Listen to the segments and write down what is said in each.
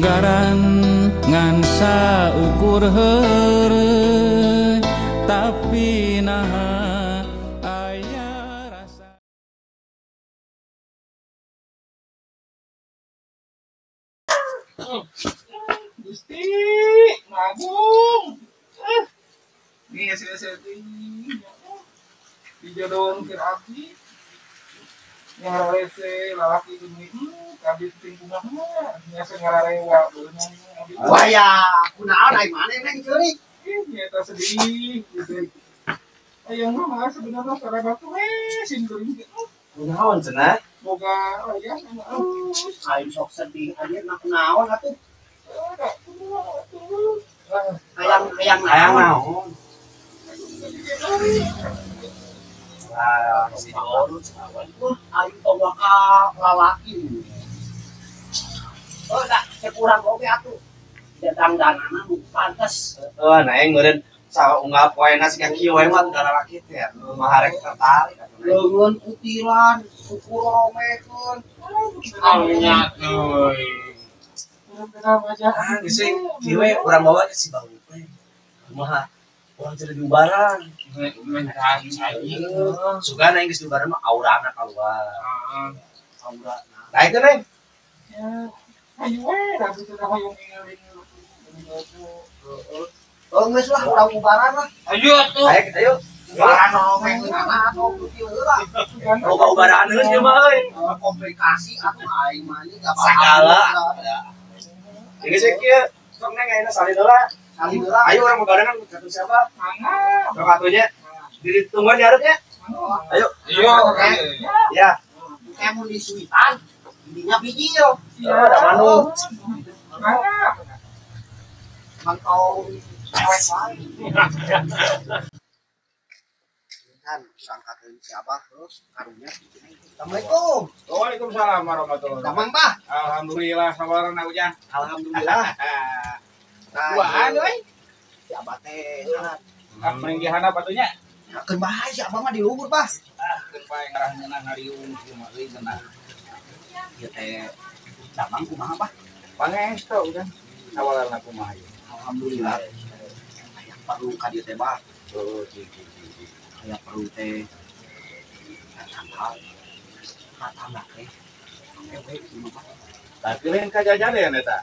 anggaran ngan saukur heureuy tapi naha aya rasa. Gusti Agung. Nih setting. Dijodohkeun ke abdi. Nya rese lalaki geuning kabeh ting bunga mah. Nya sengararewa beunang abdi. Wah ya, kunaon ai maneh neng ceurik. Nya eta sedih gitu. Aya mah sebenarnya cara batu sinduring gitu. Kunaon cenah? Boga aya Aing sok sedih aja naon atuh. Hayang naon? Si Dorut sawan. Aing tong ka lalaki. Da kurang oge atuh. Dadang-danana nu pantes. Nah yang meureun saunggap poena siga kieu we mah udah lalaki teh mah harek tertarik atuh. Leungeun utilan, ukur romekeun. Alnya euy. Benar aja. Geus kieu we urang bawa si Bang teh. Kumaha? Urang jadi diubaran. Mentan cai. Sugana geus diubaran mah aurana kaluar. Aura. Nah itu neng. Ya, ayo we, tapi sudah hayang ngingeling. Geus lah urang ubaran lah. Ayo atuh. Ayo. Ubaran romekeunana atuh kieu heula. Loba ubaraneun ieu mah euy. Komplikasi atuh aing mah ieu gak Sagala. Geus kieu sok neng ayeuna salin heula. Kali heula. Ayo urang ubaran katu siapa? Mangga. Sok atunya. Ditungguan di hareup Ayo. Iya, Ya. Kayak mun di suitan, intinya bijil. Ada manu. mangga. Mantau cewek lagi. Kan sangkakeun si Abah terus karunya. Assalamualaikum. Waalaikumsalam warahmatullahi wabarakatuh. Damang Bah. Alhamdulillah sabarana ujang. Alhamdulillah. Duaan euy. Si Abah teh sangat. Panggihan apa tuh nya? Keun bae si Abah mah di luhur, Bah. Keun bae ngarahna ngariung kumaha euy cenah. Ieu teh Damang kumaha, Bah? Pangestu udah. Awalanna kumaha ieu? Alhamdulillah. Aya perlu ka dieu teh, Bah. Oh, Aya perlu teh. Tatangga teh. Ewe kumaha, Bah? tapi lain kajajaran eta.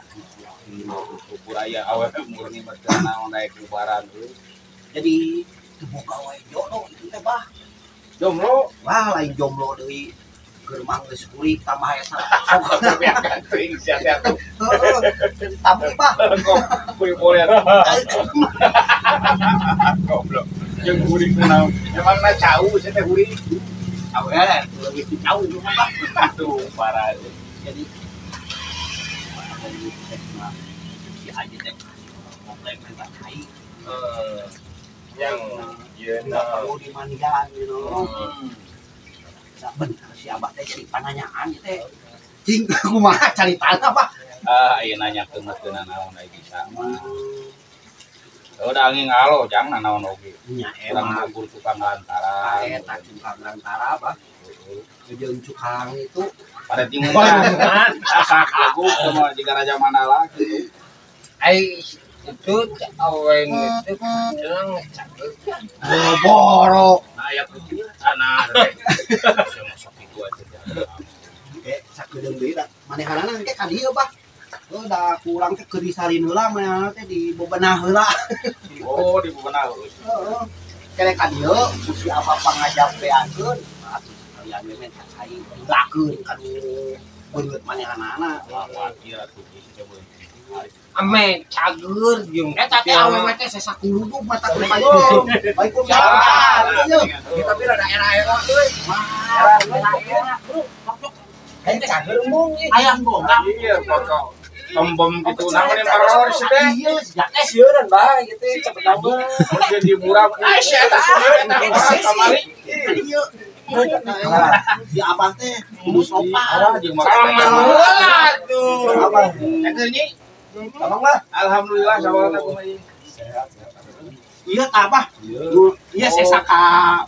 Kubur aya awe murni mah naon daek kubaran euy. Jadi dibuka wae jodoh itu teh, Bah. Jomblo, Wah, lain jomblo deui. Geurmang geus kulit tambah eta. tapi akan teuing sia teh atuh. Heeh. Tapi, Bah. Kulit-kulit. Goblok. Jeung huring teh naon? Emangna cau sia teh huring. Awean, lebih jauh itu mah, Bah. Aduh, parah. Jadi si aja teh komplek mental kai. Yang Nggak perlu dimandian gitu. Nggak bener si Abah teh cari pananyaan teh. Cing kumaha cari tanah, Pak. ieu nanyakeun mah teu naon aya bisa mah. Udah angin ngalo jangan naon oge. Nya Urang emang ngukur tukang lantaran. eta cukang antara, Pak. Jeung cukang itu Pada timunan. Asak lagu sama jika raja Mandala gitu. Ai itu aweng itu bilang boro. Nah, ya pergi sana. Sama sapi gua aja. Sakedeung deui da manehanana teh ka dieu, Pak. Da kurang teh keur disalin heula manehna teh dibebenah heula. Oh, di bebenah terus. Heeh. Kene ka dieu si Abah pangajapeakeun. Atuh sekalian we men cai gakeun kanu beungeut manehanana. Wah, iya tuh coba. ame cager jeung Eta teh awewe teh sasakuludug mata keur baik jalan. Kita bira daerah-daerah euy. Daerah-daerah. Ayo cager mung ayam boga. Iya, pokok. Bom gitu namanya maror sih teh. Iya, ya teh sieun bah ieu teh cepet nambah. Mungkin di murah. Ah, sia eta murah kamari. Iya. Di abang teh kudu sopan. Sama tuh. Abang. Cager nyi. Abang mah Alhamdulillah sabarana kumaha. iya tah bah. Iya saya saka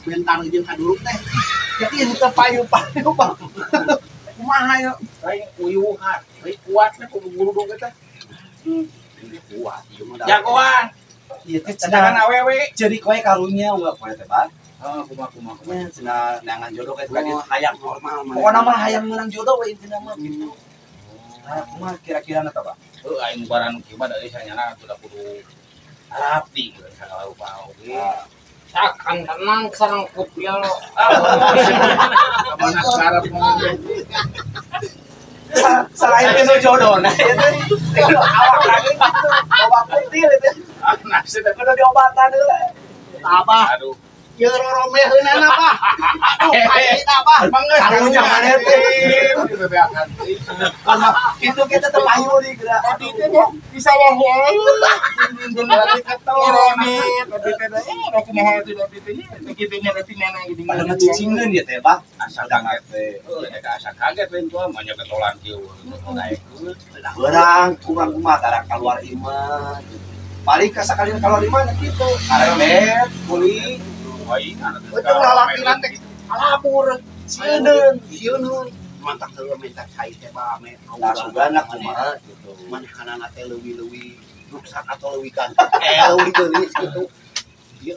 bentar jeung kaduluk teh. Jadi ieu teh payu-payu Bang. Kumaha ya? Lain uyuhan, lain kuatnya kudu guru-guru kita. Kuat ieu mah. Jagoan. Ieu teh Sedangkan cenah awewe. jadi koe karunya ulah koe teh Bang. Oh, kumaha. Nya cenah neangan jodoh kayak Oh, hayang normal mah. Pokona mah hayang menang jodoh we intina mah gitu. Nah, kumaha kira-kira na Bang? Aing barang kieu mah dari sanyana sudah kudu rapi gitu sagala rupa oge. Sakan tenang sareng kupil. Kamana karep ngomong. Selain itu jodoh nah itu awak lagi gitu obat pentil itu Nah, sudah kudu diobatan heula apa aduh. ieu roromeheunana apa aduh ayeuna apa Mangga karunya mana teh bebeakan. kitu kita teh payu di geura Tadi teh di sawah wae. Bener ketorone. Tadi teh da kumaha teh tadi teh kitu nya teh nana gini. padahal cicingkeun ya teh Bang Asal kaget teh. Eta asa kaget we tuh mah nya ketolan kieu. Naikkeun. urang kurang kumaha tara keluar imah paling kasakali keluar imah kitu karebet kulit Aing anak Betul lalaki nanti alabur sieun mantak teu minta cai teh bame sugana kumaha gitu manehana teh leuwih-leuwih ruksak atau leuwih ganteng leuwih geulis gitu ieu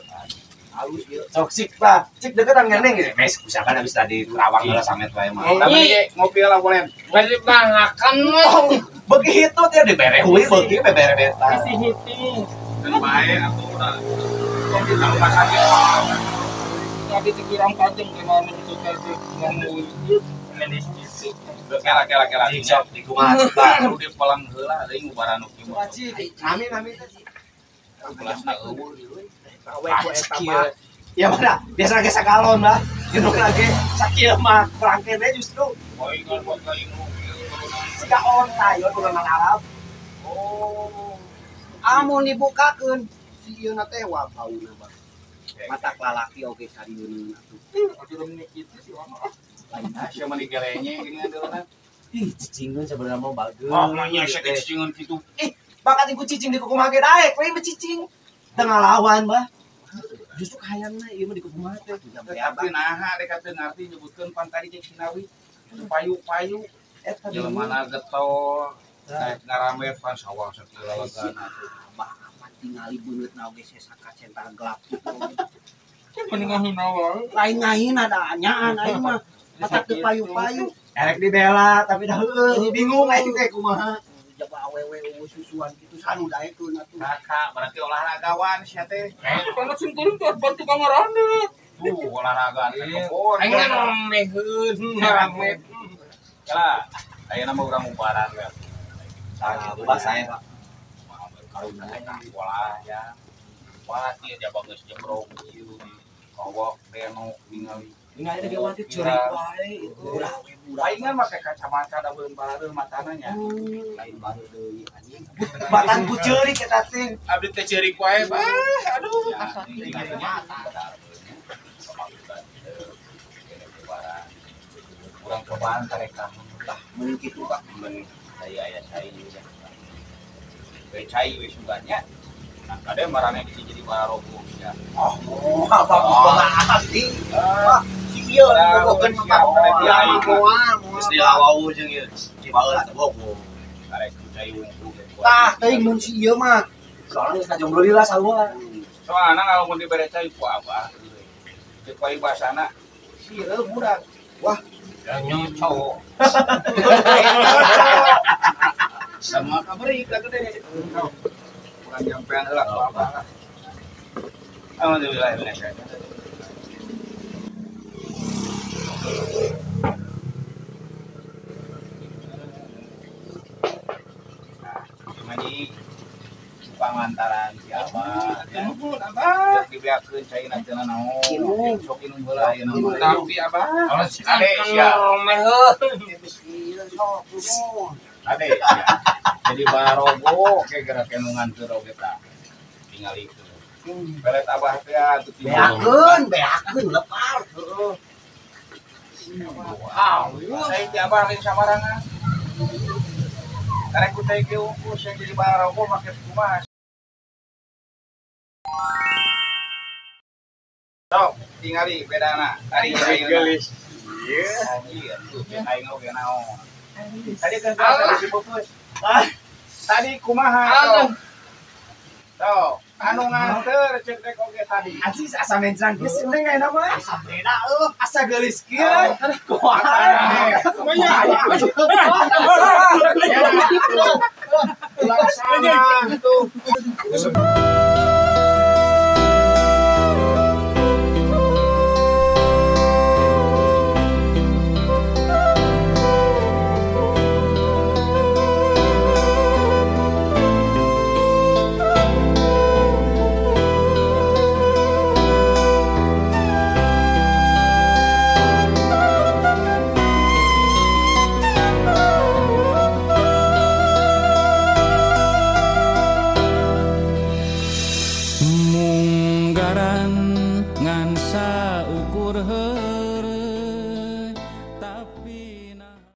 halus ieu sok sik lah cik deketan ngeneng ge mes usahakan habis tadi terawang heula samet wae mah tapi ngopi lah boleh. Bari bangakan mah. begitu teh dibere heuy beuki bebere beta Hiti-hiti. Dan bae atuh udah. Kok kita pasangnya. Tadi dikirang kajeng kemana itu tadi ngomong. Kela. sok di kumaha cita Udah pulang heula deui ngubaran nu kieu. nami teh Kelasna eueuh. awe ku eta mah ya mana biasa ge sakalon lah jeung lagi sakieu mah kurang kene justru Poin kan buat ka ingu. siga onta yo turunan Arab Oh. amun dibukakeun si ieu na teh wa bauna Bang mata lalaki oge sarieun atuh Aduh kitu sih ono. Lain asa mah digelenye gini adeuna. ih cicingkeun sebenarnya mah bagus Oh, manya asa kecingan kitu. bakat iku cicing di kumaha ge daek we mah cicing tengah lawan bah justru hayangna ieu mah di kumaha teh Tapi naha dek atuh ngarti nyebutkeun pantari jeung Sinawi. Payu-payu eta jelema getol. Naik ngaramet pan sawang sakieu lalagan atuh. bah amat tingali beungeutna oge sesaka centar gelap Mending ngahina wae. lain ngahin ada nyaan aing mah mata teu payu-payu erek dibela tapi dah heueuh bingung aing teh kumaha jaga awewe eueuh susuan kitu sanu daekeun atuh Kakak berarti olahragawan sia teh. Kana singkuring teh bantu kamarane. Olahraga kebon. Aing ngameheun ngaramet. Kala ayeuna mah urang ngubaran we. Bah saya Karuna sekolah ya. Wah, ieu jaba geus jembrong ieu di kawok beno ningali. ningali ge mati ceurik wae itu ulah we budak Aing mah make kacamata da beun balareun matana nya. lain baru deui anjing batan ku ceurik eta teh Abdi teh ceurik wae, bah. Aduh, asa tinggal mata kurang cobaan kareka. tah mun kitu Pak Men daya aya cai juga. We cai we suganya. Nah, kade marane bisa jadi barogo ya. apa banget sih Pak si ieu bogokeun mah Ya, geus dilawau jeung ieu cibaeul atuh bogo Karek cai wungku. tah teuing mun si ieu mah soalnya geus kajomblo deui lah sarua Soalna kalau mun dibere cai ku abah. Teu pai basana. Sireuh budak. Wah, Nyocok. sama kabari ka gede. Kurang nyampean heula ku abah. Alhamdulillah ya. Ini pangantaran siapa ya abah dibiarkeun cai nantina naon sok inung heula aya nama tapi abah ade sia ade sia jadi barogo ke gerak kenungan teu oge tah tingali belet abah teh atuh beakeun lepar heueuh wow saya teh abah lain samarangan karek ku teh ge ungkus yang jadi barogo make kumaha sok tingali bedana ari gelis iya tuh aing oge naon tadi kan disebut tadi kumaha tuh anu nganter cek teh oge tadi Anjing asa mencang geus sineng aya nama. Asa beda asa geulis kieu. kumaha laksana tuh munggaran ngan saukur